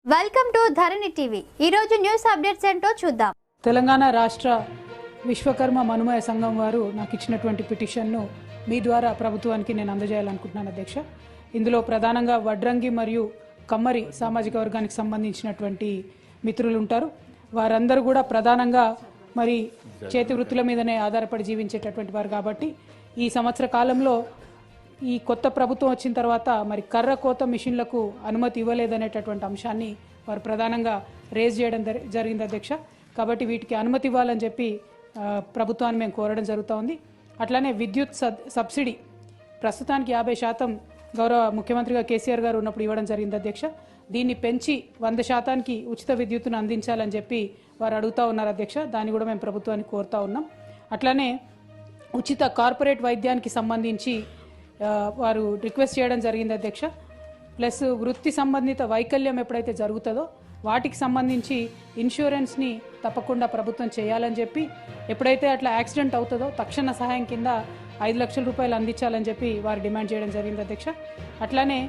Welcome to Dharani TV. ఈ రోజు news updates ఏంటో చూద్దాం. తెలంగాణ రాష్ట్ర విశ్వకర్మ మనుమయ సంఘం వారు నాకు ఇచ్చినటువంటి పిటిషన్ను మీ ద్వారా ప్రభుత్వానికి నేను అందజేయాలనుకుంటున్నాను అధ్యక్ష. ఇందులో ప్రధానంగా వడ్రంగి మరియు కమ్మరి సామాజిక వర్గానికి సంబంధించినటువంటి మిత్రులు ఉంటారు. వారందరూ కూడా ప్రధానంగా మరి చేతి వృత్తుల మీదనే ఆధారపడి జీవించేటటువంటి వారు కాబట్టి ఈ సంవత్సర కాలంలో ఈ కొత్త ప్రభుత్వం వచ్చిన తర్వాత మరి కర్ర కోత మిషన్లకు అనుమతి ఇవ్వలేదనేటటువంటి అంశాన్ని వారు ప్రధానంగా రేజ్ చేయడం జరిగింది అధ్యక్ష. కాబట్టి వీటికి అనుమతి ఇవ్వాలని చెప్పి ప్రభుత్వాన్ని మేము కోరడం జరుగుతూ ఉంది. అట్లానే విద్యుత్ సబ్సిడీ ప్రస్తుతానికి 50% గౌరవ ముఖ్యమంత్రిగా కేసీఆర్ గారు ఉన్నప్పుడు ఇవ్వడం జరిగింది అధ్యక్ష. దీన్ని పెంచి 100% ఉచిత విద్యుత్తును అందించాలని చెప్పి వారు అడుగుతూ ఉన్నారు అధ్యక్ష. దాన్ని కూడా మేము ప్రభుత్వాన్ని కోరుతూ ఉన్నాం. అట్లానే ఉచిత కార్పొరేట్ వైద్యానికి సంబంధించి వారు రిక్వెస్ట్ చేయడం జరిగింది అధ్యక్ష. ప్లస్ వృత్తి సంబంధిత వైకల్యం ఎప్పుడైతే జరుగుతుందో వాటికి సంబంధించి ఇన్సూరెన్స్ని తప్పకుండా ప్రభుత్వం చేయాలని చెప్పి, ఎప్పుడైతే అట్లా యాక్సిడెంట్ అవుతుందో తక్షణ సహాయం కింద 5 లక్షల రూపాయలు అందించాలని చెప్పి వారు డిమాండ్ చేయడం జరిగింది అధ్యక్ష. అట్లానే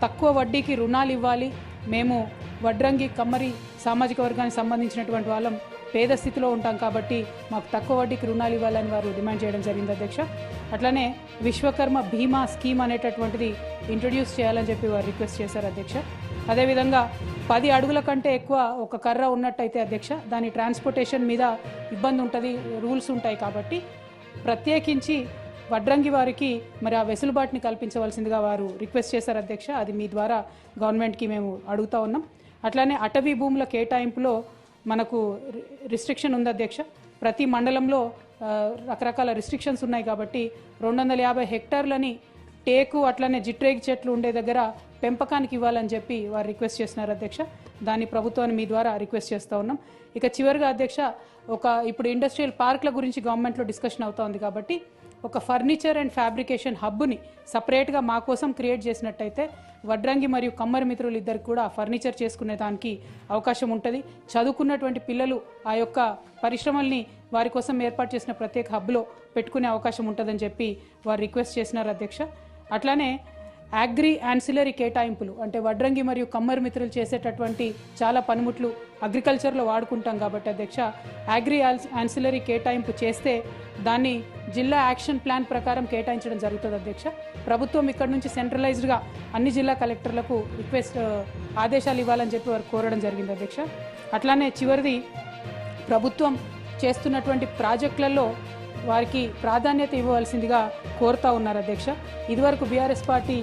తక్కువ వడ్డీకి రుణాలు ఇవ్వాలి. మేము వడ్రంగి కమ్మరి సామాజిక వర్గానికి సంబంధించినటువంటి వాళ్ళం పేద స్థితిలో ఉంటాం కాబట్టి మాకు తక్కువ వడ్డీకి రుణాలు ఇవ్వాలని వారు డిమాండ్ చేయడం జరిగింది అధ్యక్ష. అట్లనే విశ్వకర్మ బీమా స్కీమ్ అనేటటువంటిది ఇంట్రొడ్యూస్ చేయాలని చెప్పి వారు రిక్వెస్ట్ చేశారు అధ్యక్ష. అదేవిధంగా 10 అడుగుల కంటే ఎక్కువ ఒక కర్ర ఉన్నట్టయితే అధ్యక్ష దాని ట్రాన్స్పోర్టేషన్ మీద ఇబ్బంది ఉంటుంది, రూల్స్ ఉంటాయి. కాబట్టి ప్రత్యేకించి వడ్రంగి వారికి మరి ఆ వెసులుబాటుని కల్పించవలసిందిగా వారు రిక్వెస్ట్ చేశారు అధ్యక్ష. అది మీ ద్వారా గవర్నమెంట్కి మేము అడుగుతూ ఉన్నాం. అట్లానే అటవీ భూముల కేటాయింపులో మనకు రిస్ట్రిక్షన్ ఉంది అధ్యక్ష. ప్రతి మండలంలో రకరకాల రిస్ట్రిక్షన్స్ ఉన్నాయి కాబట్టి 250 హెక్టార్లని టేకు అట్లనే జిట్రేగి చెట్లు ఉండే దగ్గర పెంపకానికి ఇవ్వాలని చెప్పి వారు రిక్వెస్ట్ చేస్తున్నారు అధ్యక్ష. దాన్ని ప్రభుత్వాన్ని మీ ద్వారా రిక్వెస్ట్ చేస్తూ ఉన్నాం. ఇక చివరిగా అధ్యక్ష, ఇప్పుడు ఇండస్ట్రియల్ పార్క్ల గురించి గవర్నమెంట్లో డిస్కషన్ అవుతూ ఉంది కాబట్టి ఒక ఫర్నిచర్ అండ్ ఫ్యాబ్రికేషన్ హబ్ని సపరేట్గా మా కోసం క్రియేట్ చేసినట్టయితే వడ్రంగి మరియు కమ్మరి మిత్రులు ఇద్దరికి కూడా ఫర్నిచర్ చేసుకునే దానికి అవకాశం ఉంటుంది. చదువుకున్నటువంటి పిల్లలు ఆ యొక్క పరిశ్రమల్ని వారి కోసం ఏర్పాటు చేసిన ప్రత్యేక హబ్లో పెట్టుకునే అవకాశం ఉంటుందని చెప్పి వారు రిక్వెస్ట్ చేసినారు అధ్యక్ష. అట్లానే అగ్రి యాన్సిలరీ కేటాయింపులు అంటే వడ్రంగి మరియు కమ్మరి మిత్రులు చేసేటటువంటి చాలా పనిముట్లు అగ్రికల్చర్లో వాడుకుంటాం కాబట్టి అధ్యక్ష అగ్రి యాన్సిలరీ కేటాయింపు చేస్తే దాన్ని జిల్లా యాక్షన్ ప్లాన్ ప్రకారం కేటాయించడం జరుగుతుంది అధ్యక్ష. ప్రభుత్వం ఇక్కడ నుంచి సెంట్రలైజ్డ్గా అన్ని జిల్లా కలెక్టర్లకు ఆదేశాలు ఇవ్వాలని చెప్పి వారు కోరడం జరిగింది అధ్యక్ష. అట్లానే చివరిది, ప్రభుత్వం చేస్తున్నటువంటి ప్రాజెక్టులలో వారికి ప్రాధాన్యత ఇవ్వవలసిందిగా కోరుతా ఉన్నారు అధ్యక్ష. ఇదివరకు బీఆర్ఎస్ పార్టీ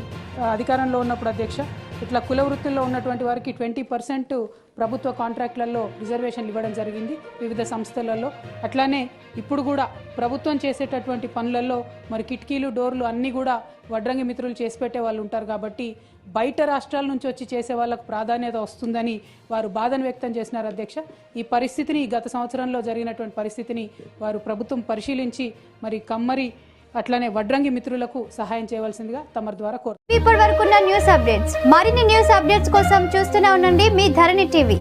అధికారంలో ఉన్నప్పుడు అధ్యక్ష ఇట్లా కుల వృత్తుల్లో ఉన్నటువంటి వారికి 20% ప్రభుత్వ కాంట్రాక్టులలో రిజర్వేషన్లు ఇవ్వడం జరిగింది వివిధ సంస్థలలో. అట్లానే ఇప్పుడు కూడా ప్రభుత్వం చేసేటటువంటి పనులలో మరి కిటికీలు డోర్లు అన్నీ కూడా వడ్రంగి మిత్రులు చేసి పెట్టే వాళ్ళు ఉంటారు కాబట్టి బయట రాష్ట్రాల నుంచి వచ్చి చేసే వాళ్ళకు ప్రాధాన్యత వస్తుందని వారు బాధను వ్యక్తం చేసినారు అధ్యక్ష. ఈ పరిస్థితిని గత సంవత్సరంలో జరిగినటువంటి పరిస్థితిని వారు ప్రభుత్వం పరిశీలించి మరి కమ్మరి అట్లనే వడ్రంగి మిత్రులకు సహాయం చేయవలసిందిగా తమ ద్వారా కోరు. ఇప్పటి వరకున్న న్యూస్ అప్డేట్స్, మరిన్ని న్యూస్ అప్డేట్స్ కోసం చూస్తూనే ఉండండి మీ ధరణి టీవీ.